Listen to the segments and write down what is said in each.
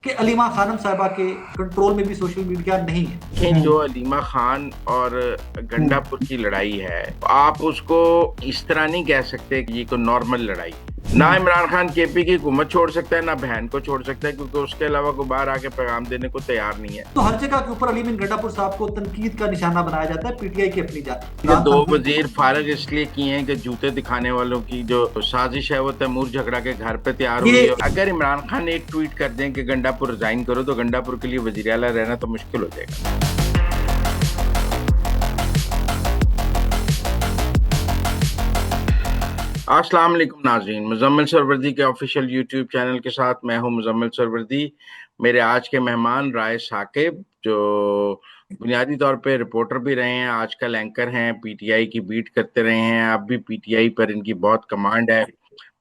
कि अलीमा खानम साहिबा के कंट्रोल में भी सोशल मीडिया नहीं है। लेकिन जो अलीमा खान और गंडापुर की लड़ाई है, आप उसको इस तरह नहीं कह सकते कि ये कोई नॉर्मल लड़ाई। ना इमरान खान केपी की हुकूमत छोड़ सकता है, ना बहन को छोड़ सकता है, क्योंकि उसके अलावा कोई बाहर आके पैगाम देने को तैयार नहीं है। तो हर जगह के ऊपर अली बिन गंडापुर साहब को तनकीद का निशाना बनाया जाता है पीटीआई की अपनी जाती। ये दो वजीर फारग इसलिए किए हैं कि जूते दिखाने वालों की जो साजिश है वो तैमूर झगड़ा के घर पे तैयार हुई है। अगर इमरान खान एक ट्वीट कर दें कि गंडापुर रिजाइन करो, तो गंडापुर के लिए वजीर आला रहना तो मुश्किल हो जाएगा। अस्सलाम वालेकुम नाज़रीन, मुज़म्मिल सरवर्दी के ऑफिशियल यूट्यूब चैनल के साथ मैं हूं मुज़म्मिल सरवर्दी। मेरे आज के मेहमान राय साकिब, जो बुनियादी तौर पे रिपोर्टर भी रहे हैं, आजकल एंकर हैं, पीटीआई की बीट करते रहे हैं, अब भी पीटीआई पर इनकी बहुत कमांड है।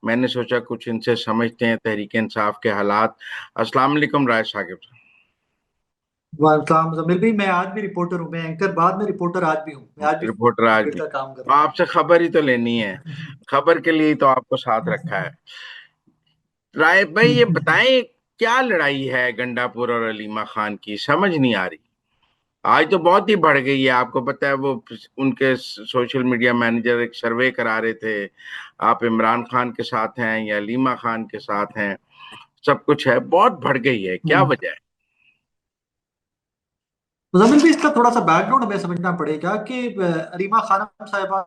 मैंने सोचा कुछ इनसे समझते हैं तहरीक इंसाफ के हालात। अस्सलाम वालेकुम राय साकिब। वालेकुम जमीर भाई, मैं आज भी रिपोर्टर हूँ। मैं एंकर बाद में रिपोर्टर आज भी हूँ। मैं आज भी रिपोर्टर आज भी, का काम कर तो रहा आपसे खबर ही तो लेनी है, हूँ। खबर के लिए ही तो आपको साथ रखा है। राय भाई, ये बताएं, क्या लड़ाई है गंडापुर और अलीमा खान की, समझ नहीं आ रही। आज तो बहुत ही बढ़ गई है। आपको पता है वो उनके सोशल मीडिया मैनेजर एक सर्वे करा रहे थे, आप इमरान खान के साथ हैं या अलीमा खान के साथ हैं। सब कुछ है, बहुत बढ़ गई है, क्या वजह है? मुजम्मिल भी इसका थोड़ा सा बैकग्राउंड हमें समझना पड़ेगा कि अलीमा खानम साहिबा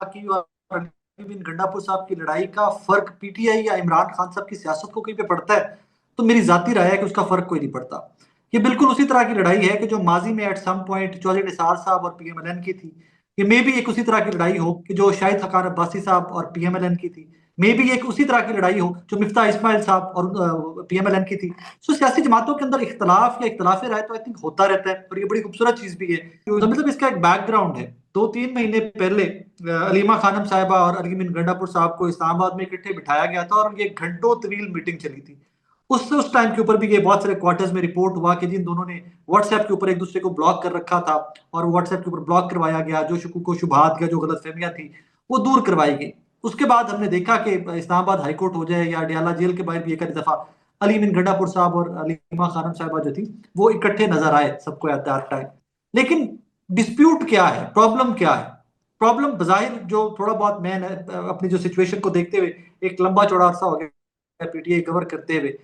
की और अली बिन गंडापुर साहब की लड़ाई का फर्क पीटीआई या इमरान खान साहब की सियासत को कहीं पे पड़ता है, तो मेरी जाती राय है कि उसका फर्क कोई नहीं पड़ता। ये बिल्कुल उसी तरह की लड़ाई है कि जो माजी में at some point Chaudhry Nisar साहब और पीएमएलएन की थी। ये मे भी एक उसी तरह की लड़ाई हो कि जो शाहिद हकान अब्बासी साहब और पीएमएलएन की थी। मे भी एक उसी तरह की लड़ाई हो जो मिफ्ता इस्माइल साहब और पीएमएलएन की थी। सो सियासी जमातों के अंदर इख्तलाफ या इख्तलाफ राय तो आई थिंक होता रहता है, और ये बड़ी खूबसूरत चीज भी है। तो मतलब इसका एक बैकग्राउंड है। 2-3 महीने पहले अलीमा खानम साहिबा और अली बिन गंडापुर साहब को इस्लामाबाद में इकट्ठे बिठाया गया था और ये घंटों तवील मीटिंग चली थी। उस टाइम के ऊपर भी ये बहुत सारे क्वार्टर्स में रिपोर्ट हुआ कि जिन दोनों ने व्हाट्सएप के ऊपर एक दूसरे को ब्लॉक कर रखा था, और व्हाट्सएप के ऊपर ब्लॉक करवाया गया, जो शकूक को शुबहात या जो गलतफहमियां थी वो दूर करवाई गई। उसके बाद हमने देखा कि इस्लामाबाद हाईकोर्ट हो जाए या अडियाला जेल के बाहर भी एक दफा अली बिन गंडापुर साहब और अलीमा खानम साहिबा जो थी वो इकट्ठे नजर आए सबको एट दैट टाइम। लेकिन डिस्प्यूट क्या है, प्रॉब्लम क्या है? प्रॉब्लम बाहिर जो थोड़ा बहुत मैं अपनी जो सिचुएशन को देखते हुए एक लंबा चौड़ा अरसा हो गया पीटीआई कवर करते हुए,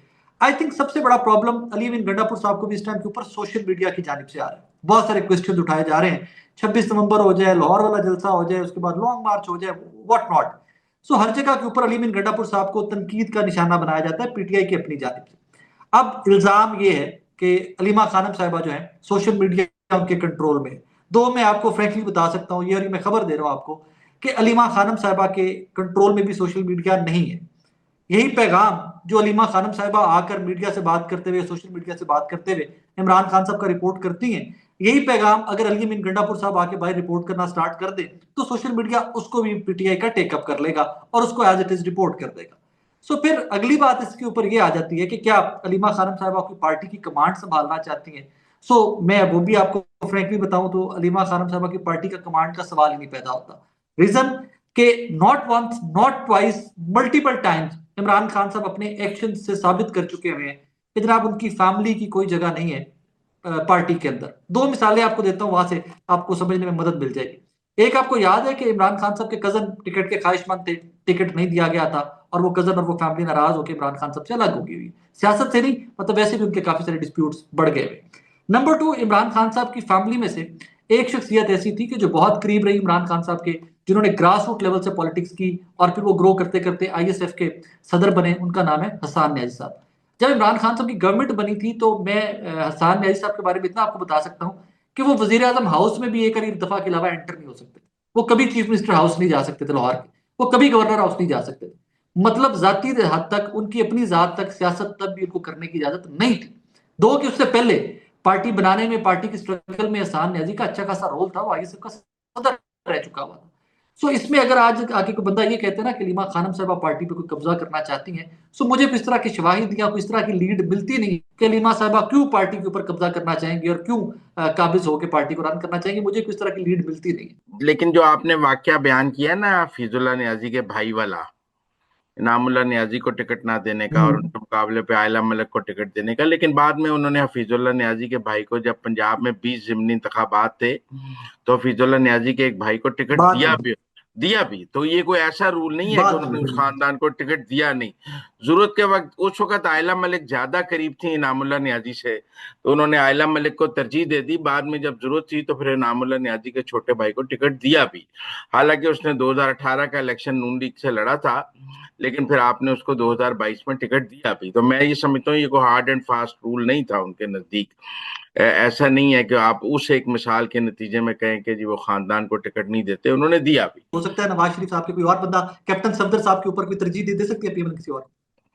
आई थिंक सबसे बड़ा प्रॉब्लम अली बिन गंडापुर साहब को भी इस टाइम के ऊपर सोशल मीडिया की जानिब से आ रहा है। बहुत सारे क्वेश्चन उठाए जा रहे हैं, 26 नवंबर हो जाए, लाहौर वाला जलसा हो जाए, उसके बाद लॉन्ग मार्च हो जाए, व्हाट नॉट। सो हर जगह के ऊपर अली बिन गंडापुर साहब को तनकीद का निशाना बनाया जाता है पीटीआई की अपनी जानिब से। अब इल्जाम ये है कि अलीमा खानम साहिबा जो है सोशल मीडिया उनके कंट्रोल में। दो, मैं आपको फ्रेंकली बता सकता हूँ, ये और मैं खबर दे रहा हूँ आपको कि अलीमा खानम साहिबा के कंट्रोल में भी सोशल मीडिया नहीं है। यही पैगाम जो अलीमा खानम साहिबा आकर मीडिया से बात करते हुए, सोशल मीडिया से बात करते हुए इमरान खान साहब का रिपोर्ट करती हैं, यही पैगाम अगर अली बिन गंडापुर साहब आके बाहर रिपोर्ट करना स्टार्ट कर दे तो सोशल मीडिया उसको भी पीटीआई का टेकअप कर लेगा और उसको एज इट इज रिपोर्ट कर देगा। सो फिर अगली बात इसके ऊपर ये आ जाती है कि क्या अलीमा खानम साहब आपकी पार्टी की कमांड संभालना चाहती हैं? सो मैं वो भी आपको फ्रेंकली बताऊं तो अलीमा खानम साहब की पार्टी का कमांड का सवाल ही नहीं पैदा होता। रीजन के not once not twice multiple times Imran Khan साहब अपने एक्शन से साबित कर चुके हुए हैं कि जनाब उनकी फैमिली की कोई जगह नहीं है पार्टी के अंदर। दो मिसालें आपको देता हूं, वहां से आपको समझने में मदद मिल जाएगी। एक, आपको याद है कि इमरान खान साहब के कजन टिकट के ख्वाहिशमंद थे, टिकट नहीं दिया गया था, और वो कजन और वो फैमिली नाराज होकर इमरान खान साहब से अलग हो गई हुई। सियासत से नहीं, मतलब वैसे भी उनके काफी सारे डिस्प्यूट्स बढ़ गए हुए। नंबर टू, इमरान खान साहब की फैमिली में से एक शख्सियत ऐसी थी कि जो बहुत करीब रही इमरान खान साहब के, जिन्होंने ग्रास रूट लेवल से पॉलिटिक्स की और फिर वो ग्रो करते करते आईएसएफ के सदर बने। उनका नाम है हसान न्याजी साहब। जब इमरान खान साहब की गवर्नमेंट बनी थी तो मैं हसान न्याजी साहब के बारे में इतना आपको बता सकता हूँ कि वो वजीर आजम हाउस में भी एक दफा के अलावा एंटर नहीं हो सकते। वो कभी चीफ मिनिस्टर हाउस नहीं जा सकते थे लाहौर के, वो कभी गवर्नर हाउस नहीं जा सकते थे। मतलब जाती हद तक, उनकी अपनी जात तक सियासत तब भी उनको करने की इजाजत नहीं थी। दो कि उससे पहले पार्टी बनाने में, पार्टी की स्ट्रगल में हसान न्याजी का अच्छा खासा रोल था, वो आईएसएफ का सदर रह चुका हुआ था। सो इसमें अगर आज आके कोई बंदा ये कहते हैं ना कि लीमा खानम साहबा पार्टी पे कोई कब्जा करना चाहती हैं, सो मुझे किस तरह की शवाहिद या किस तरह की लीड मिलती नहीं कि लीमा साहबा क्यों पार्टी के ऊपर कब्जा करना चाहेंगी और क्यों काबिज होकर पार्टी को रन करना चाहेंगी। मुझे किस तरह की लीड मिलती नहीं है। लेकिन जो आपने वाकया बयान किया ना, फीजुल्लाह न्याजी के भाई वाला, इनामुल्लाह नियाजी को टिकट ना देने का और उनके मुकाबले पे आयला मलिक को टिकट देने का। लेकिन बाद में उन्होंने हफीजुल्लाह नियाजी के भाई को, जब पंजाब में 20 ज़िमनी इंतखाबात थे, तो हफीजुल्लाह नियाजी के एक भाई को टिकट बाद में दिया भी। तो ये कोई ऐसा रूल नहीं है कि बाद उन्होंने उस में खानदान को टिकट दिया नहीं। जरूरत के वक्त उस वक्त आयला मलिक ज्यादा करीब थी इनामुल्लाह नियाजी से, तो उन्होंने आयला मलिक को तरजीह दे दी। बाद में जब जरूरत थी तो फिर इनामुल्लाह नियाजी के छोटे भाई को टिकट दिया भी। हालांकि उसने 2018 का इलेक्शन नून लीग से लड़ा था, लेकिन फिर आपने उसको 2022 में टिकट दिया भी। तो मैं ये समझता हूँ ये कोई हार्ड एंड फास्ट रूल नहीं था उनके नजदीक। ऐसा नहीं है कि आप उस एक मिसाल के नतीजे में कहें कि जी वो खानदान को टिकट नहीं देते, उन्होंने दिया भी। हो सकता है नवाज शरीफ साहब के कोई और बंदा कैप्टन सफदर साहब के ऊपर कोई तरजीह दे सकती है पीएम किसी और।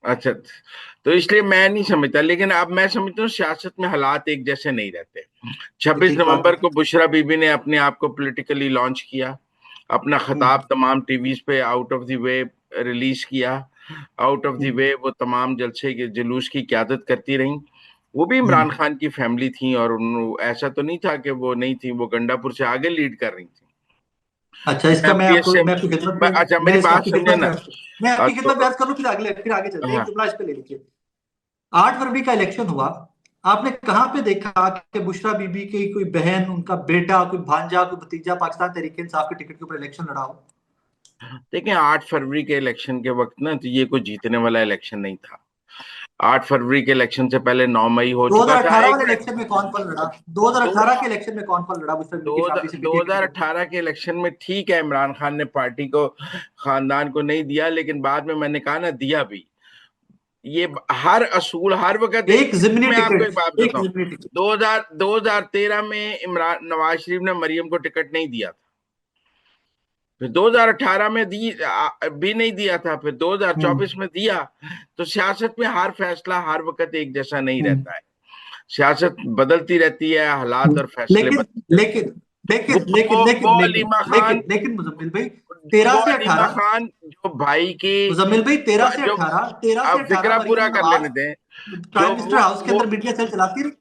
अच्छा, तो इसलिए मैं नहीं समझता। लेकिन अब मैं समझता हूँ सियासत में हालात एक जैसे नहीं रहते। ये 26 ठीक बात नवंबर है। को बुशरा बीबी ने अपने आप को पॉलिटिकली लॉन्च किया, अपना खिताब तमाम टीवीज पे out of the way release किया। आउट ऑफ द हम्म, वे वो तमाम जलसे के जुलूस की क्यादत करती रहीं। वो भी इमरान हम्म। खान की फैमिली थी, और ऐसा तो नहीं था कि वो नहीं थी, वो गंडापुर से आगे लीड कर रही थी। अच्छा, मैं इसका MPS से मैं आपकी खिदमत में अच्छा, मैं मेरी इसका बात आपकी सुनिए खिदमत में ना। मैं आपकी खिदमत में तो अर्ज कर लूं, फिर आगे चलते हैं। एक हाँ, जुमला इस पे ले लीजिए। 8 फरवरी का इलेक्शन हुआ। आपने कहां पे देखा कि बुशरा बीबी की कोई बहन, उनका बेटा, कोई भांजा, कोई भतीजा पाकिस्तान तहरीक इंसाफ के टिकट के ऊपर इलेक्शन लड़ा हो? देखिए 8 फरवरी के इलेक्शन के वक्त ना, तो ये कोई जीतने वाला इलेक्शन नहीं था। 8 फरवरी के इलेक्शन से पहले 9 मई हो चुका था। 2018 एक वाले मिनट। इलेक्शन में कौन कौन लड़ा? दो 2018 के इलेक्शन में कौन कौन लड़ा बुशरा बीबी की फैमिली से दो पीटीआई के हजार टिकट पे? अठारह के इलेक्शन में ठीक है, इमरान खान ने पार्टी को, खानदान को नहीं दिया, लेकिन बाद में मैंने कहा ना दिया भी। ये हर असूल हर वक्त एक जिमनी मैं आपको एक टिकट, बात एक बताता हूँ। जिमनी टिकट। 2013 में इमरान नवाज शरीफ ने मरियम को टिकट नहीं दिया था। फिर 2018 में भी नहीं दिया था, फिर 2024 में दिया। तो सियासत में हर फैसला हर वक्त एक जैसा नहीं हम्म, रहता है। सियासत बदलती रहती है, हालात और फैसले लेकिन बदलते रहते लेकिन हैं। लेकिन वो लेकिन वो लेकिन लेकिन अलीमा खान लेकिन लेकिन मुजम्मिल भाई, तेरह वो से अलीमा अठारह खान जो भाई की, मुजम्मिल भाई, तेरह से जो, अठारह तेरह से अब अठारह फिक्रा पूरा मरीम कर नवाज लेने दें। जो प्राइम मिनिस्टर हाउस के वो अंदर मीडिया सेल चलाती रही।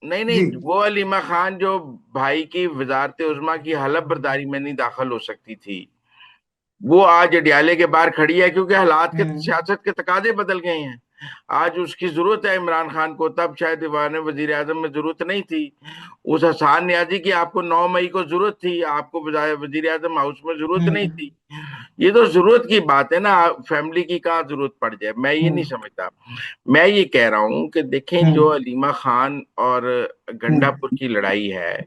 नहीं जी। नहीं, वो अलीमा खान जो भाई की वजारत उज़्मा की हलफ बर्दारी में नहीं दाखिल हो सकती थी, वो आज अडियाले के बाहर खड़ी है, क्योंकि हालात के, हम्म, सियासत के तकाजे बदल गए हैं। आज उसकी जरूरत है इमरान खान को, तब शायद दीवान वजीर आजम में जरूरत नहीं थी। उस हसान न्याजी की आपको 9 मई को जरूरत थी, आपको वजीर आजम हाउस में जरूरत नहीं हम्म, थी। ये तो जरूरत की बात है ना, फैमिली की कहाँ जरूरत पड़ जाए, मैं ये नहीं हम्म, समझता। मैं ये कह रहा हूं कि देखें, जो हम्म, अलीमा खान और हम्म, गंडापुर की लड़ाई है,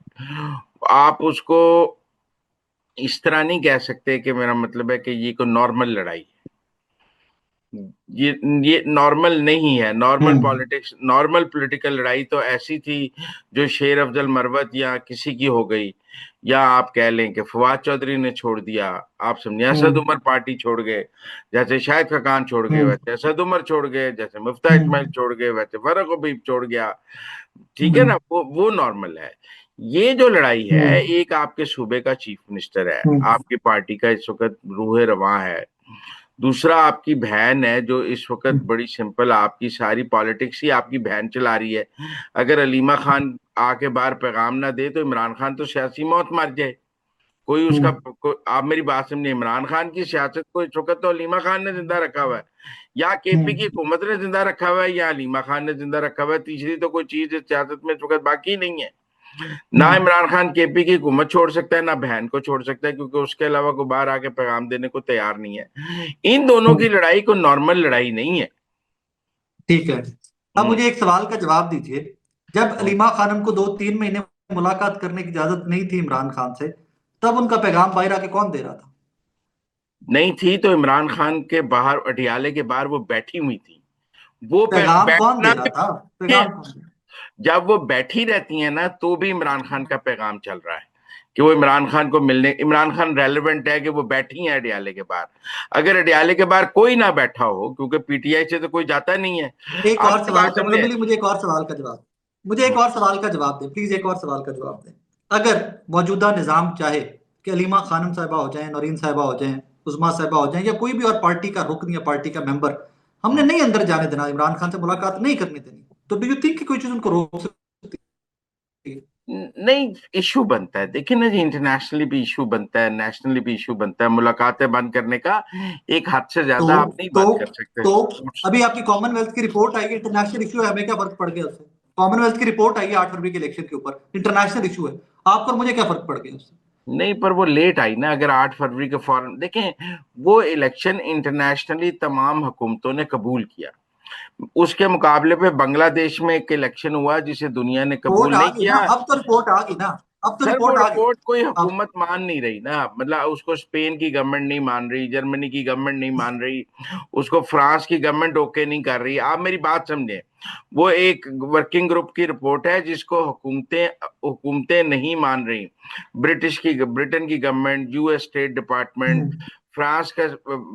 आप उसको इस तरह नहीं कह सकते कि, मेरा मतलब है कि ये कोई नॉर्मल लड़ाई है। ये नॉर्मल नहीं है। नॉर्मल हम्म, पॉलिटिक्स, नॉर्मल पॉलिटिकल लड़ाई तो ऐसी थी जो शेर अफजल मरवत या किसी की हो गई, या आप कह लें कि फवाद चौधरी ने छोड़ दिया, आप समझे, असद हम्म, उमर पार्टी छोड़ गए, जैसे शाहिद खकान छोड़ गए हम्म, वैसे असद उमर छोड़ गए, जैसे मुफ्ता हम्म, इस्माइल छोड़ गए वैसे फरक हबीब छोड़ गया। ठीक है हम्म, ना, वो नॉर्मल है। ये जो लड़ाई है, हम्म, एक आपके सूबे का चीफ मिनिस्टर है, हम्म, आपकी पार्टी का इस वक्त रूहे रवां है। दूसरा आपकी बहन है, जो इस वक्त हम्म, बड़ी सिंपल, आपकी सारी पॉलिटिक्स ही आपकी बहन चला रही है। अगर अलीमा खान आके बाहर पैगाम ना दे तो इमरान खान तो सियासी मौत मर जाए। कोई उसका हम्म, आप मेरी बात समझे, इमरान खान की सियासत को इस वक्त तो अलीमा खान ने जिंदा रखा हुआ है, या केपी की हम्म, हुकूमत ने जिंदा रखा हुआ है, या अलीमा खान ने जिंदा रखा हुआ है। तीसरी तो कोई चीज इस सियासत में इस वक्त बाकी नहीं है। ना हम्म, इमरान खान केपी की हुकूमत छोड़ सकता है, ना बहन को छोड़ सकता है, क्योंकि उसके अलावा कोई बाहर आके पैगाम देने को तैयार नहीं है। इन दोनों की हम्म। लड़ाई को नॉर्मल लड़ाई नहीं है। ठीक है। अब हम्म, मुझे एक सवाल का जवाब दीजिए। जब हम्म। अलीमा खानम को 2-3 महीने मुलाकात करने की इजाजत नहीं थी इमरान खान से, तब उनका पैगाम बाहर आके कौन दे रहा था? नहीं थी तो इमरान खान के बाहर, अटियाले के बाहर वो बैठी हुई थी। वो पैगाम कौन बैठना दे रहा भी था? है। पैगाम कौन दे रहा जब वो बैठी रहती है ना, तो भी इमरान खान का पैगाम चल रहा है कि वो इमरान खान को मिलने, इमरान खान रेलेवेंट है कि वो बैठी हैं अडियाले के बाहर। अगर अडियाले के बाहर कोई ना बैठा हो, क्योंकि पीटीआई से तो कोई जाता नहीं है। था? एक आप और मेरी सवाल बात का, समझे। मुजम्मिल मुझे एक और सवाल का जवाब, मुझे एक और सवाल का जवाब दें प्लीज, एक और सवाल का जवाब दें। अगर मौजूदा निजाम चाहे कि अलीमा खानम साहिबा हो जाए, नौरीन साहिबा हो जाए, उस्मा साहिबा हो जाए, या कोई भी और पार्टी का रुकन या पार्टी का मेंबर, हमने नहीं अंदर जाने देना, इमरान खान से मुलाकात नहीं करने देनी, तो डू यू थिंक कि कोई चीज उनको रोक सकती है? नहीं, इशू बनता है, देखिए ना जी, इंटरनेशनली भी इशू बनता है, नेशनली भी इशू बनता है। मुलाकातें बंद करने का एक हद से तो ज्यादा आप नहीं तो बात कर सकते तो स्पोर्ट्स। अभी आपकी कॉमनवेल्थ की रिपोर्ट आई है, इंटरनेशनल इशू है, हमें क्या फर्क पड़ गया उससे? कॉमनवेल्थ की रिपोर्ट आई है 8 फरवरी के इलेक्शन के ऊपर, इंटरनेशनल इशू है, आपको और मुझे क्या फर्क पड़ गया उससे? नहीं, पर वो लेट आई ना। अगर 8 फरवरी के फौरन देखें, वो इलेक्शन इंटरनेशनली तमाम हुकूमतों ने कबूल किया। उसके मुकाबले पे बांग्लादेश में एक इलेक्शन हुआ जिसे दुनिया ने रिपोर्ट कबूल आ नहीं गई ना, किया। अब तो रिपोर्ट आ गई ना, अब तो सर, वो रिपोर्ट आ गई। रिपोर्ट कोई अब हुकूमत मान नहीं रही ना, मतलब उसको स्पेन की गवर्नमेंट नहीं मान रही, जर्मनी की गवर्नमेंट नहीं मान रही, उसको फ्रांस की गवर्नमेंट ओके नहीं कर रही। आप मेरी बात समझें, वो एक वर्किंग ग्रुप की रिपोर्ट है जिसको हुकूमतें हुकूमतें नहीं मान रही। ब्रिटेन की government, US state department, France का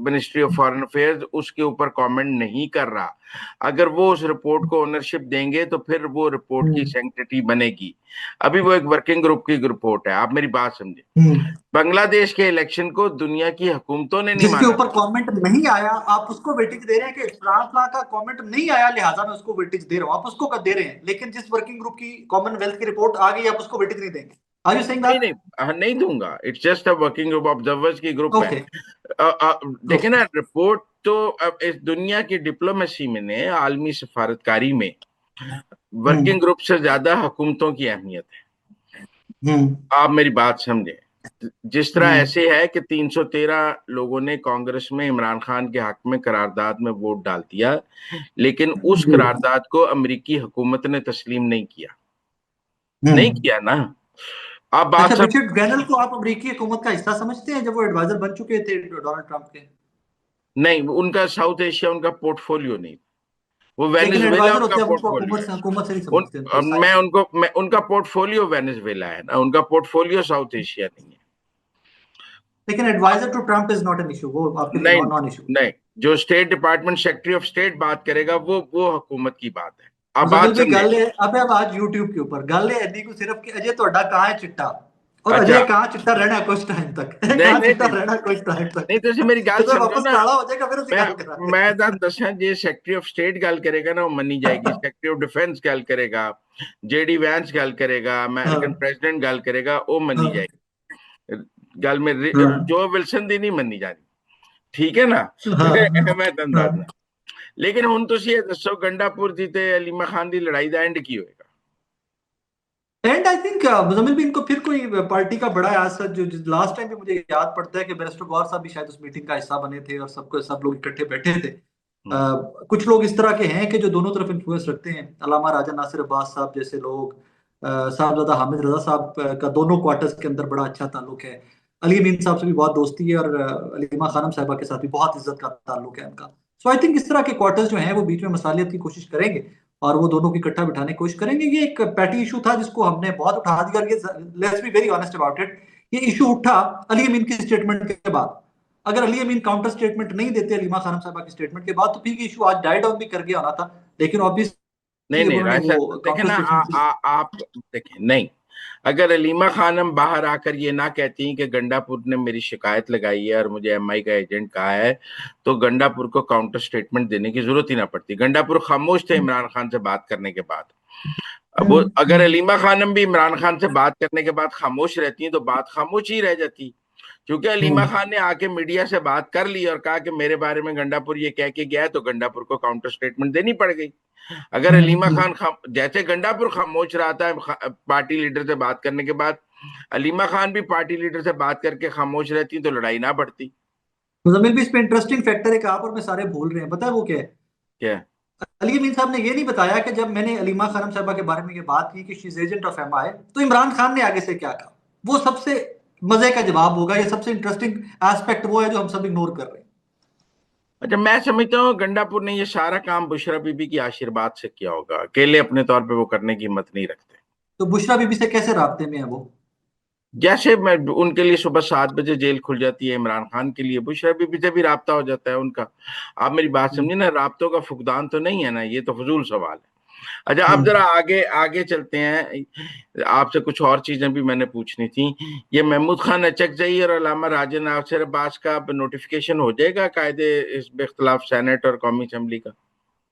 मिनिस्ट्री ऑफ फॉरेन अफेयर्स उसके ऊपर कमेंट नहीं कर रहा। अगर वो उस रिपोर्ट को ओनरशिप देंगे तो फिर वो रिपोर्ट की हम्म सैंक्टिटी बनेगी। अभी वो एक वर्किंग ग्रुप की रिपोर्ट है, आप मेरी बात समझे। हम्म बांग्लादेश के इलेक्शन को दुनिया की हुकूमतों ने नहीं जिसके माना ऊपर था। कमेंट नहीं आया, आप उसको वेटेज दे रहे हैं कि इमरान खान का कमेंट नहीं आया लिहाजा मैं उसको वेटेज दे रहा हूं, आप उसको कर दे रहे हैं, लेकिन जिस वर्किंग ग्रुप की कॉमनवेल्थ की रिपोर्ट आ गई आप उसको वेटेज नहीं देंगे? आर यू सेइंग नहीं दैट? नहीं, नहीं दूंगा। It's just a working group, observers की ग्रुप है। ओके। देखे ओके। ना रिपोर्ट तो, अब इस दुनिया की डिप्लोमेसी में ने आलमी सफारतकारी में हम्म वर्किंग ग्रुप से ज्यादा हुकूमतों की अहमियत है। हम्म आप मेरी बात समझे। जिस तरह हम्म ऐसे है कि 313 लोगों ने कांग्रेस में इमरान खान के हक में करारदाद में वोट डाल दिया, लेकिन उस जी। करारदाद को अमेरिकी हुकूमत ने तस्लीम नहीं किया। नहीं हम्म किया ना। आप बात अच्छा, सब। रिचर्ड ग्रेनल को आप अमेरिकी हुकूमत का हिस्सा समझते हैं जब वो एडवाइजर बन चुके थे डोनाल्ड ट्रंप के? नहीं, उनका साउथ एशिया उनका पोर्टफोलियो नहीं। वो लेकिन वेनेजुएला एडवाइजर उनका होते हैं, आप उनको पोर्टफोलियो है। हुकूमत से नहीं समझते, उनको मैं साइड। उनको मैं उनका पोर्टफोलियो वेनेजुएला है ना, उनका पोर्टफोलियो साउथ एशिया नहीं है। लेकिन advisor to Trump is not an issue, वो आपके लिए नहीं नॉन नॉन इशू। नहीं, जो state department secretary of state बात करेगा वो हुकूमत की बात है। आप मुजम्मिल बात भाई समझे। गल है, अब आज यूट्यूब के ऊपर गल है एनी को सिर्फ कि अजय ਤੁਹਾਡਾ कहाँ है चिट्टा, और अच्छा। अजय कहाँ चिट्टा रहना है कुछ टाइम तक नहीं कहाँ नहीं चिट्टा नहीं रहना है कुछ टाइम नहीं, तक, तो इसे मेरी गल ਜਦੋਂ समझो वापस ना। काला हो जाएगा फिर उसी मैं गल मैं करांगे। दस दसा जे सेक्रेटरी ऑफ स्टेट गल करेगा ना वो मनी जाएगी, सेक्रेटरी ऑफ डिफेंस गल करेगा, जेडी वैंस गल करेगा, अमेरिकन हाँ प्रेसिडेंट गल करेगा, वो मनी हाँ जाएगी। गल में हाँ जो विल्सन दी नहीं मनी जानी। ठीक है ना। हाँ मैं तुम हाँ। दसदा। लेकिन हुन तुसी ये दसो गंडापुर दी ते अलीमा खान दी लड़ाई दा एंड की होएगा। एंड आई थिंक मुजम्मिल भी इनको फिर कोई पार्टी का बड़ा ऐसा जो लास्ट टाइम भी मुझे याद पड़ता है कि बैरिस्टर गौर साहब भी शायद उस मीटिंग का हिस्सा बने थे और सब लोग इकट्ठे बैठे थे। हम्म। कुछ लोग इस तरह के हैं कि जो दोनों तरफ इन्फ्लुएंस रखते हैं, अलामा राजा नासिर अब्बास साहब जैसे लोग, साहबजादा हामिद रजा साहब का दोनों क्वार्टर्स के अंदर बड़ा अच्छा ताल्लुक है, अली अमीन साहब से भी बहुत दोस्ती है, और अलीमा खानम साहिबा के साथ भी बहुत इज्जत का ताल्लुक है उनका। सो आई थिंक इस तरह के क्वार्टर्स जो हैं वो बीच में मसालियत की कोशिश करेंगे और वो दोनों को इकट्ठा बिठाने की कोशिश करेंगे। ये एक पैटी इशू था जिसको हमने बहुत उठा दिया, let's be very honest about it, ये इशू उठा अली अमीन की स्टेटमेंट के बाद। अगर अली अमीन काउंटर स्टेटमेंट नहीं देते अलीमा खानम साहबा की स्टेटमेंट के बाद तो फिर ये इशू आज डाई डाउन भी कर गया होना था, लेकिन नहीं ऑब्वियसली नहीं, उन्होंने राय वो साहब देखे काउंटर ना, स्टेटमेंट। आप देखें नहीं। अगर अलीमा खानम बाहर आकर ये ना कहती कि गंडापुर ने मेरी शिकायत लगाई है और मुझे एमआई का एजेंट कहा है, तो गंडापुर को काउंटर स्टेटमेंट देने की जरूरत ही ना पड़ती। गंडापुर खामोश थे इमरान खान से बात करने के बाद। अब अगर अलीमा खानम भी इमरान खान से बात करने के बाद खामोश रहती तो बात खामोश ही रह जाती। क्योंकि अलीमा खान ने आके मीडिया से बात कर ली और कहा कि मेरे बारे में गंडापुर ये कह के गया है, तो गंडापुर को काउंटर स्टेटमेंट देनी पड़ गई। अगर अलीमा खान जैसे गंडापुर खामोश रहा था पार्टी लीडर से बात करने के बाद, अलीमा खान भी पार्टी लीडर से बात करके खामोश रहती तो लड़ाई ना बढ़ती। मुजम्मिल भी इस पे इंटरेस्टिंग फैक्टर एक आप और मैं सारे भूल रहे हैं, पता है वो क्या है? क्या। अली अमीन साहब ने ये नहीं बताया कि जब मैंने अलीमा खानम साहबा के बारे में ये बात की कि she is agent of MI, तो इमरान खान ने आगे से क्या कहा? वो सबसे मजे का जवाब होगा, ये सबसे इंटरेस्टिंग एस्पेक्ट वो है जो हम सब इग्नोर कर रहे हैं। अच्छा, मैं समझता हूँ गंडापुर ने ये सारा काम बुशरा बीबी की आशीर्वाद से किया होगा, अकेले अपने तौर पे वो करने की हिम्मत नहीं रखते। तो बुशरा बीबी से कैसे राब्ते में है वो? जैसे मैं उनके लिए सुबह 7 बजे जेल खुल जाती है, इमरान खान के लिए बुशरा बीबी से भी राब्ता हो जाता है उनका। आप मेरी बात हम्म समझिए ना, राब्तों का फुकदान तो नहीं है ना, ये तो फजूल सवाल है। अच्छा, आप हम्म जरा आगे आगे चलते हैं। आपसे कुछ और चीजें भी मैंने पूछनी थी। ये महमूद खान अचकजई और अलामा राजा नासिर अब्बास का नोटिफिकेशन हो जाएगा कायदे इस इख्तलाफ सेनेट और कौमी असम्बली का?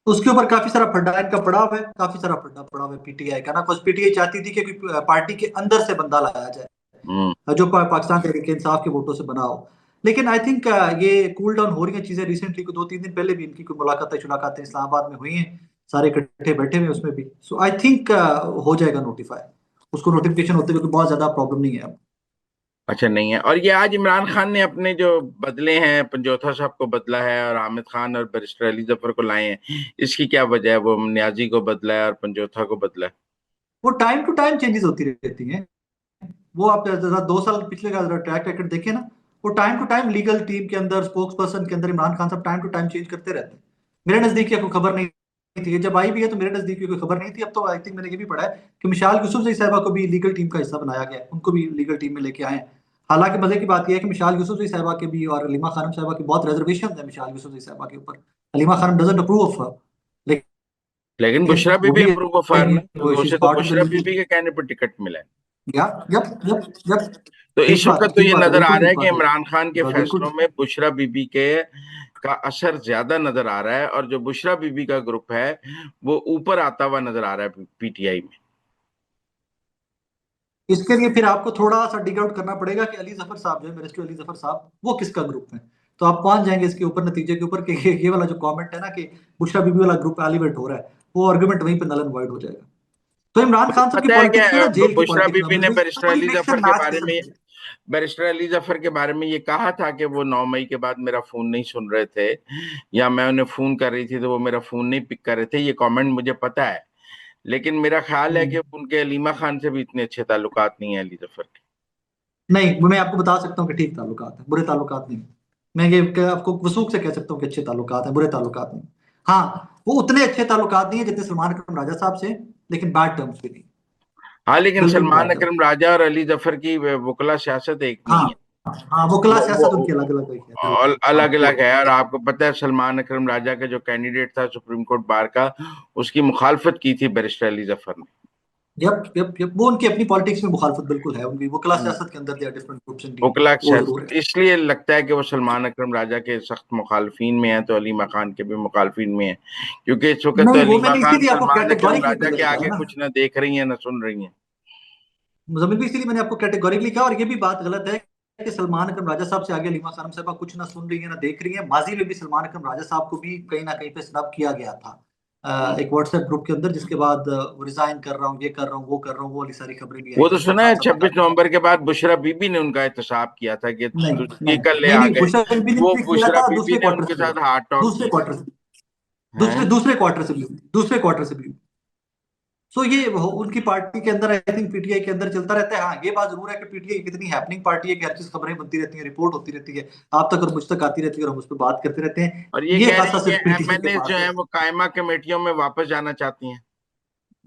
उसके ऊपर काफी सारा फड्डा इनका पड़ा हुआ है, काफी सारा फड्डा पड़ा हुआ है पीटीआई का ना, कुछ पीटीआई चाहती थी कि कोई पार्टी के अंदर से बंदा लाया हम्म। जाए जो पाकिस्तान तहरीक इंसाफ के वोटों से बना हो। लेकिन आई थिंक ये कूल डाउन हो रही हैं चीजें। रिसेंटली को 2-3 दिन पहले भी इनकी कोई मुलाकातें इस्लामाबाद में हुई हैं, सारे इकट्ठे बैठे हुए हैं उसमें भी। सो आई थिंक हो जाएगा नोटिफाई, उसको नोटिफिकेशन होते हुए कोई बहुत ज्यादा प्रॉब्लम नहीं है अब। अच्छा, नहीं है। और ये आज इमरान खान ने अपने जो बदले हैं, पंजोथा साहब को बदला है और हामिद खान और बैरिस्टर अली जफर को लाए हैं, इसकी क्या वजह है? वो नियाजी को बदला है और पंजोथा को बदला है। वो टाइम टू टाइम चेंजेस होती रहती हैं। वो आप जरा 2 साल पिछले का जरा ट्रैक रिकॉर्ड देखिए ना। वो time to time legal team के अंदर, स्पोक्स पर्सन के अंदर इमरान खान साहब टाइम टू टाइम चेंज करते रहते हैं। मेरे नजदीक ये कोई खबर नहीं थी, ये जब आई भी है तो मेरे नजदीक कोई खबर नहीं थी। अब तो आई थिंक मैंने ये भी पढ़ा है कि मिशाल यूसुफजई साहबा को भी लीगल टीम का हिस्सा बनाया गया है, उनको भी लीगल टीम में लेके आए हैं। हालांकि मजे की बात यह है कि मिशाल यूसुफजई साहबा के भी और हलीमा खानम साहबा की बहुत रिजर्वेशन है मिशाल यूसुफजई साहबा के ऊपर। Halima Khanum doesn't approve of her, लेकिन लेकिन बुशरा वो बीबी भी अप्रूव ऑफ है ना, वो शी इज उसे तो part of the Bushra legal. Bibi के कहने पर टिकट मिला है। Yup yup yup yup. तो ठीक इस बात है, वक्त तो ठीक ये बात है, नजर आ बिल्कुल रहा ठीक है कि बात है। इमरान खान के बात बिल्कुल फैसलों में बुशरा बीबी के का असर ज्यादा नजर आ रहा है, और जो बुशरा बीबी का ग्रुप है वो ऊपर आता हुआ नजर आ रहा है पीटीआई में। इसके लिए फिर आपको थोड़ा सा डिग आउट करना पड़ेगा कि अली जफर साहब जो है, बैरिस्टर अली जफर साहब, वो किसका ग्रुप है। तो आप पहुंच जाएंगे इसके ऊपर नतीजे के ऊपर कि ये वाला जो कमेंट है ना कि बुशरा बीबी वाला ग्रुप एलिवेट हो रहा है, वो आर्गुमेंट वहीं पे नल एंड वाइड हो जाएगा। तो इमरान मुझे खान साहब की पता है पॉलिटिक्स में कि ना, जेल की बुशरा पॉलिटिक्स में बीबी ने बैरिस्टर पूरी अली मिक्स जफर एंड के मैच बारे किस्म में की है। बैरिस्टर अली जफर के बारे में ये कहा था कि वो 9 मई के बाद मेरा फोन नहीं सुन रहे थे, या मैं उन्हें फोन कर रही थी तो वो मेरा फोन नहीं पिक कर रहे थे। ये कमेंट मुझे पता है, लेकिन मेरा ख्याल है कि हम्म। उनके अलीमा खान से भी इतने अच्छे ताल्लुकात नहीं है अली जफर के। नहीं, मैं आपको बता सकता हूँ कि ठीक ताल्लुकात है, बुरे ताल्लुकात नहीं। मैं ये आपको वसूख से कह सकता हूँ कि अच्छे ताल्लुकात हैं, बुरे ताल्लुकात नहीं। हाँ, वो उतने अच्छे ताल्लुकात नहीं है जितने सलमान अकरम राजा साहब से, लेकिन बैड टर्म्स भी नहीं, हाँ, लेकिन बिल्कुल भी सलमान बैड टर्म्स। अकरम राजा और अली जफर की वकला सियासत एक नहीं हाँ है। हाँ, वो क्लास सियासत उनकी वो अलग अलग है, बिल्कुल। हाँ अलग वो अलग है। और आपको पता है सलमान अकरम राजा का जो कैंडिडेट था सुप्रीम कोर्ट बार का, उसकी मुखालफत की थी बैरिस्टर अली जफर ने। यप यप यप, वो उनकी अपनी पॉलिटिक्स में मुखालफत बिल्कुल है उनकी। वो क्लास हम्म। सियासत के अंदर they are different groups indeed, वकला वो सियासत जरूर है। इसलिए लगता है कि वो सलमान अकरम राजा के सख्त मुखालफीन में है, तो अलीमा खान के भी मुखालफीन में है, क्योंकि इस वक्त तो नहीं, वो अलीमा मैंने खान इसीलिए आपको सलमान अकरम कैटेगोरिकली राजा पहले के बताया आगे ना। कुछ ना देख रही हैं ना सुन रही हैं। मुजम्मिल भी इसीलिए मैंने आपको कैटेगोरिकली कहा। और ये भी बात गलत है कि सलमान अकरम राजा साहब से आगे हलीमा खानम साहबा कुछ ना सुन रही है ना देख रही है। माजी में भी सलमान अकरम राजा साहब को भी कहीं ना कहीं पे स्नब किया गया था, एक व्हाट्सएप ग्रुप के अंदर, जिसके बाद वो रिजाइन कर रहा हूँ, ये कर रहा हूँ, वो कर रहा हूँ, वो वाली सारी खबरें भी आई वो तो थी कि सुना खान है साहब ने 26 नवंबर के बाद बुशरा बीबी ने उनका एहतसाब किया था कि नहीं तुझे नहीं कल ले नहीं आ नहीं, गए। बुशरा बीबी वो ने किया बुशरा था बीबी दूसरे ने क्वार्टर उनके से, साथ हार्ट टॉक दूसरे की थी। क्वार्टर से, दूसरे हैं। दूसरे क्वार्टर से भी, दूसरे क्वार्टर से भी। सो ये उनकी पार्टी के अंदर, आई थिंक पीटीआई के अंदर चलता रहता है। हाँ, ये बात जरूर है कि पीटीआई कितनी हैपनिंग पार्टी है कि हर चीज खबरें बनती रहती हैं, रिपोर्ट होती रहती है आप तक और मुझ तक आती रहती है, और हम उस पर बात करते रहते हैं। और ये ये कह रही खासा है सिर्फ कि पीटीआई के एमएनए जो पास है। है वो कायमा कमेटियों में वापस जाना चाहती हैं।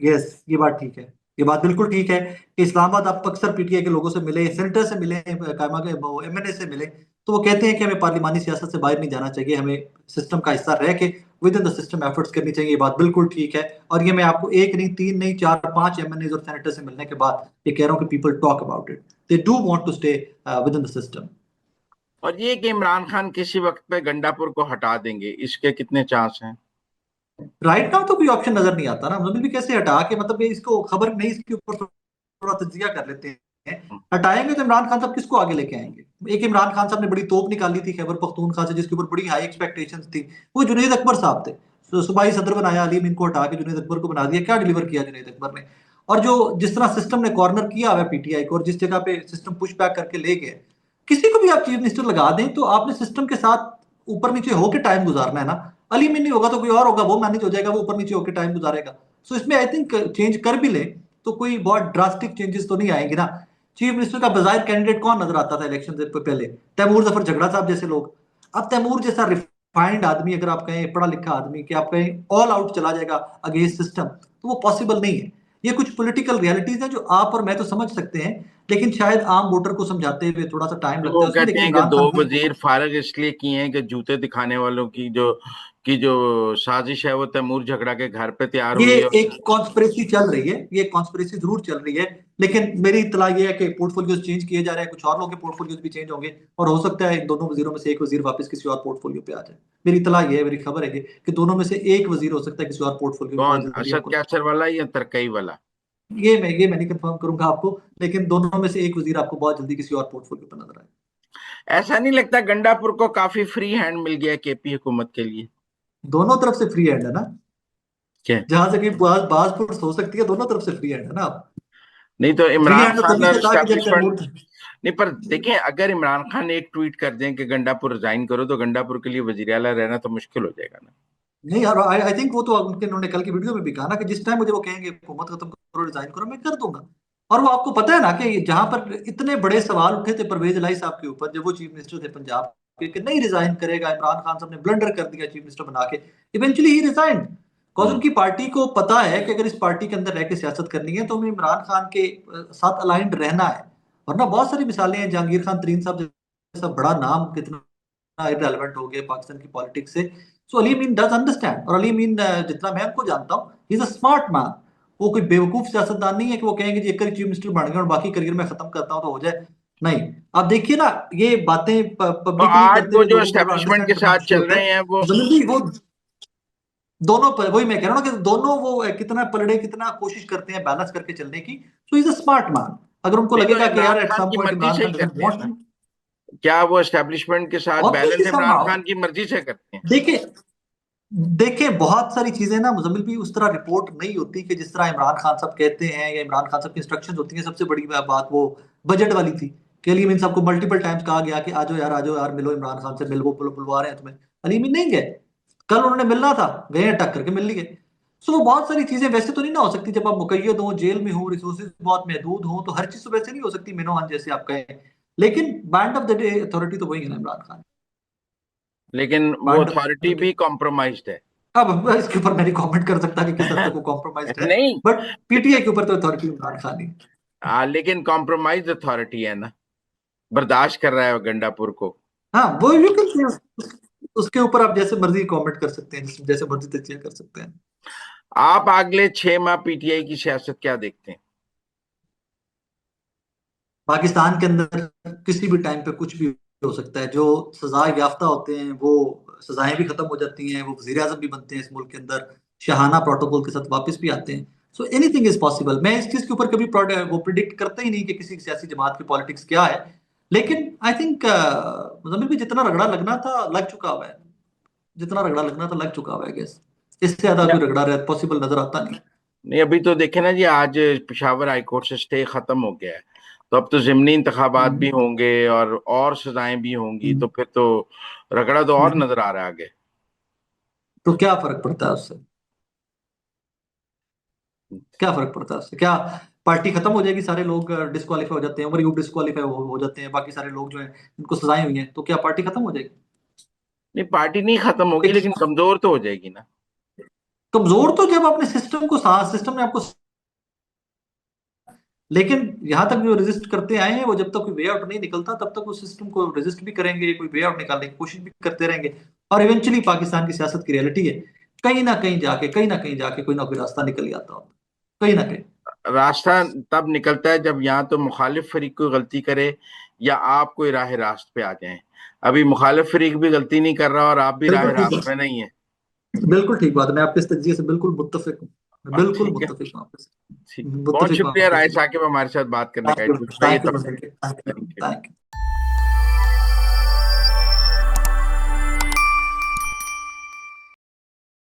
यस, ये बात ठीक है, ये बात बिल्कुल ठीक है कि इस्लामाबाद आप अक्सर पीटीआई के लोगों से मिले, सेंटर से मिले, कायमा के एमएनए से मिले, तो वो कहते हैं कि हमें पार्लिमानी सियासत से बाहर नहीं जाना चाहिए, हमें सिस्टम का हिस्सा रह के with in the system efforts करनी चाहिए। ये बात बिल्कुल ठीक है। और ये मैं आपको एक नहीं, तीन नहीं, चार पांच एमएनए और सेनेटर से मिलने के बाद ये कह रहा हूँ कि people talk about it, they do want to stay within the system. और ये कि इमरान खान किसी वक्त पे गंडापुर को हटा देंगे, इसके कितने चांस हैं? राइट नाउ तो कोई ऑप्शन नजर नहीं आता ना, मतलब भी कैसे हटा के, मतलब ये इसको खबर नहीं, इसके ऊपर थोड़ा तजिया कर लेते हैं। हटाएंगे तो इमरान खान साहब किसको आगे लेके आएंगे? एक इमरान खान साहब ने बड़ी तोप निकाली थी खैबर पख्तूनख्वा से, जिसके ऊपर बड़ी हाई एक्सपेक्टेशंस थी, वो जुनैद अकबर साहब थे। तो सूबाई सदर बनाया, अलीम इनको हटा के जुनैद अकबर को बना दिया। क्या डिलीवर किया जुनैद अकबर ने? और जो जिस तरह सिस्टम ने कॉर्नर किया हुआ है पीटीआई को, और जिस जगह पे सिस्टम पुश बैक करके ले गए, किसी को भी आप चीफ मिनिस्टर लगा दें तो आपने सिस्टम के साथ ऊपर नीचे होकर टाइम गुजारना है ना। अली में नहीं होगा तो कोई और होगा, वो मैनेज हो जाएगा, वो ऊपर नीचे होकर टाइम गुजारेगा। सो इसमें आई थिंक चेंज कर भी ले तो कोई बहुत ड्रास्टिक चेंजेस तो नहीं आएंगे ना। चीफ मिनिस्टर का बाजायर कैंडिडेट कौन नजर आता था इलेक्शन से पहले? तैमूर जफर झगड़ा साहब जैसे लोग। अब तैमूर जैसा रिफाइंड आदमी, अगर आप कहें पढ़ा लिखा आदमी, कि आप कहें ऑल आउट चला जाएगा अगेंस्ट सिस्टम, तो वो पॉसिबल नहीं है। ये कुछ पॉलिटिकल रियलिटीज हैं जो आप और मैं तो समझ सकते हैं, लेकिन शायद आम वोटर को समझाते हुए थोड़ा सा टाइम लगता वो है उसमें, कहते लेकिन हैं कि इमरान दो खान वजीर फारग इसलिए किए हैं कि जूते दिखाने वालों की जो साजिश है वो तैमूर झगड़ा के घर पे तैयार ये हुई है। एक कॉन्स्पिरेसी चल रही है, ये कॉन्स्पिरेसी जरूर चल रही है, लेकिन मेरी इत्तला ये है कि पोर्टफोलियोज चेंज किए जा रहे हैं, कुछ और लोगों के पोर्टफोलियोज भी चेंज होंगे, और हो सकता है इन दोनों वजीरों में से एक वजीर वापस किसी और पोर्टफोलियो पे आ जाए। मेरी इत्तला ये है, मेरी खबर है कि दोनों में से एक वजीर हो सकता है किसी और पोर्टफोलियो में बहुत कौन, जल्दी असद हमको कैसर वाला या तरकई वाला? ये मैं नहीं कंफर्म करूंगा आपको, लेकिन दोनों में से एक वजीर आपको बहुत जल्दी किसी और पोर्टफोलियो पर नजर आए। ऐसा नहीं लगता गंडापुर को काफी फ्री हैंड मिल गया केपी हुकूमत के लिए? दोनों तरफ से फ्री हैंड है ना, क्या? जहां से कि बाज पुर्स हो सकती है, दोनों तरफ से फ्री हैंड है ना। नहीं तो फ्री इमरान हैंड तो खान तभी और से था कि जब एस्टेब्लिशमेंट। तैमूर नहीं, पर देखें, अगर इमरान खान एक ट्वीट कर दें कि गंडापुर रिजाइन करो तो गंडापुर के लिए वजीर आला रहना तो मुश्किल हो जाएगा ना। नहीं यार, आई थिंक वो तो उनके, उन्होंने कल की वीडियो में भी कहा ना कि जिस टाइम मुझे वो कहेंगे हुकूमत खत्म करो, रिजाइन करो, मैं कर दूंगा। और वो आपको पता है ना कि जहां पर इतने बड़े सवाल उठे थे परवेज इलाही साहब के ऊपर जब वो चीफ मिनिस्टर थे पंजाब के, कि नहीं रिजाइन करेगा, इमरान खान साहब ने ब्लंडर कर दिया चीफ मिनिस्टर बना के, इवेंचुअली ही रिजाइन। बिकॉज हम्म। उनकी पार्टी को पता है कि अगर इस पार्टी के अंदर रह के सियासत करनी है तो उन्हें इमरान खान के साथ अलाइंड रहना है। वरना बहुत सारी मिसालें हैं, जहांगीर खान तरीन साहब जैसा बड़ा नाम कितना इररेलेवेंट हो गए पाकिस्तान की पॉलिटिक्स से। सो अली मीन डज अंडरस्टैंड, और अली मीन जितना मैं उनको जानता हूँ, he is a smart man. वो कोई बेवकूफ सियासतदान नहीं है कि वो कहेंगे जी एक चीफ मिनिस्टर बन गए और बाकी करियर में खत्म करता हूं तो हो जाए। नहीं, आप देखिए ना, ये बातें तो पब्लिकली आज करते वो हुए जो लोगों को थोड़ा एस्टेब्लिशमेंट के अंडरस्टैंड करना साथ मुश्किल चल होता रहे हैं वो, है। जल्दी वो दोनों पर, वही मैं कह रहा हूँ कि दोनों वो कितना पलड़े, कितना कोशिश करते हैं बैलेंस करके चलने की। So is a smart man. अगर उनको नहीं तो लगेगा कि इमरान यार एट खान सम की पॉइंट मर्जी इमरान से ही खान डजंट करते हैं ना? वांट, क्या वो एस्टेब्लिशमेंट के साथ obviously balance Imran somehow. Khan की मर्जी से करते हैं? देखिए, देखें बहुत सारी चीजें ना मुजम्मिल भी उस तरह रिपोर्ट नहीं होती कि जिस तरह इमरान खान साहब कहते हैं या इमरान खान साहब की इंस्ट्रक्शंस होती हैं। सबसे बड़ी बात वो बजट वाली थी कि अली मीन साहब को मल्टीपल टाइम्स कहा गया कि आ जाओ यार मिलो इमरान खान से, मिल वो बुलवा रहे हैं तुम्हें। अली मीन नहीं गए, कल उन्होंने मिलना था, गए अटक करके मिल लिए। सो वो बहुत सारी चीजें वैसे तो नहीं ना हो सकती, जब आप मुकैयद हो, जेल में हो, रिसोर्सेज बहुत महदूद हो, तो हर चीज तो वैसे नहीं हो सकती मिनोहन जैसे आप कहें। लेकिन band of the day authority तो वही है ना, इमरान खान। लेकिन वो बैंड अथॉरिटी भी कॉम्प्रोमाइज्ड है। अब इसके ऊपर मैं नहीं कमेंट कर सकता कि किस हद तक वो कॉम्प्रोमाइज्ड है, नहीं। बट पीटीआई के ऊपर तो अथॉरिटी इमरान खान ही। लेकिन कॉम्प्रोमाइज अथॉरिटी है ना, बर्दाश्त कर रहा है गंडापुर को। हाँ वो यू कैन, उसके ऊपर आप जैसे मर्जी कमेंट कर सकते हैं, जैसे मर्जी तजिया कर सकते हैं। आप अगले 6 माह पीटीआई की सियासत क्या देखते हैं? पाकिस्तान के अंदर किसी भी टाइम पे कुछ भी हो सकता है। जो सजा याफ्ता होते हैं वो सजाएं भी खत्म हो जाती हैं, वो वजीर आजम भी बनते हैं इस मुल्क के अंदर, शाहाना प्रोटोकॉल के साथ वापस भी आते हैं। So anything is possible. मैं इस चीज के ऊपर कभी वो प्रिडिक्ट करता ही नहीं कि किसी सियासी जमात की पॉलिटिक्स क्या है। लेकिन आई थिंक मुजम्मिल भी जितना रगड़ा लगना था लग चुका हुआ है, जितना रगड़ा लगना था लग चुका हुआ है गेस। इससे ज्यादा या कोई रगड़ा पॉसिबल नजर आता नहीं। नहीं, अभी तो देखे ना जी, आज पेशावर हाईकोर्ट से स्टे खत्म हो गया है, तो अब तो जिमनी इंतखाबात भी हम्म, होंगे और सजाएं भी होंगी, तो हम्म, फिर तो रगड़ा तो और हम्म। नजर आ रहा है आगे। तो क्या फर्क पड़ता है उससे? क्या फर्क पड़ता है उससे? क्या पार्टी खत्म हो जाएगी, सारे लोग डिस्qualify हो जाते हैं, उमर यूब डिस्qualify हो जाते हैं, बाकी सारे लोग जो हैं इनको सजाएं हुई हैं, तो क्या पार्टी खत्म हो जाएगी? नहीं, पार्टी नहीं खत्म होगी एक लेकिन कमजोर तो हो जाएगी ना। कमजोर तो जब आपने सिस्टम को, सिस्टम ने आपको, लेकिन यहां तक जो रेजिस्ट करते आए हैं वो जब तक कोई वे आउट नहीं निकलता तब तक उस सिस्टम को रेजिस्ट भी करेंगे, कोई वे आउट निकालने की कोशिश भी करते रहेंगे। और इवेंचुअली पाकिस्तान की सियासत की रियलिटी है, कहीं ना कहीं जाके कोई ना कोई रास्ता निकल ही आता होता, कहीं ना कहीं। रास्ता तब निकलता है जब या तो मुखालिफ फरीक कोई गलती करे या आप कोई राह रास्त पे आ जाएं। अभी मुखालिफ फरीक भी गलती नहीं कर रहा और आप भी राह बिल्कुल ठीक रास्त है, में नहीं है। बिल्कुल ठीक बात है, मैं आपके इस तज्जिए से बिल्कुल मुत्तफिक हूँ, मैं बिल्कुल ठीक है। मुत्तफिक हूँ आपसे, ठीक। बहुत मुत्तफिक हूँ शुक्रिया आपके राय इस। साकिब हमारे साथ बात करने का, थैंक यू, बताइए थैंक यू, तब। Thank you, thank you. Thank you.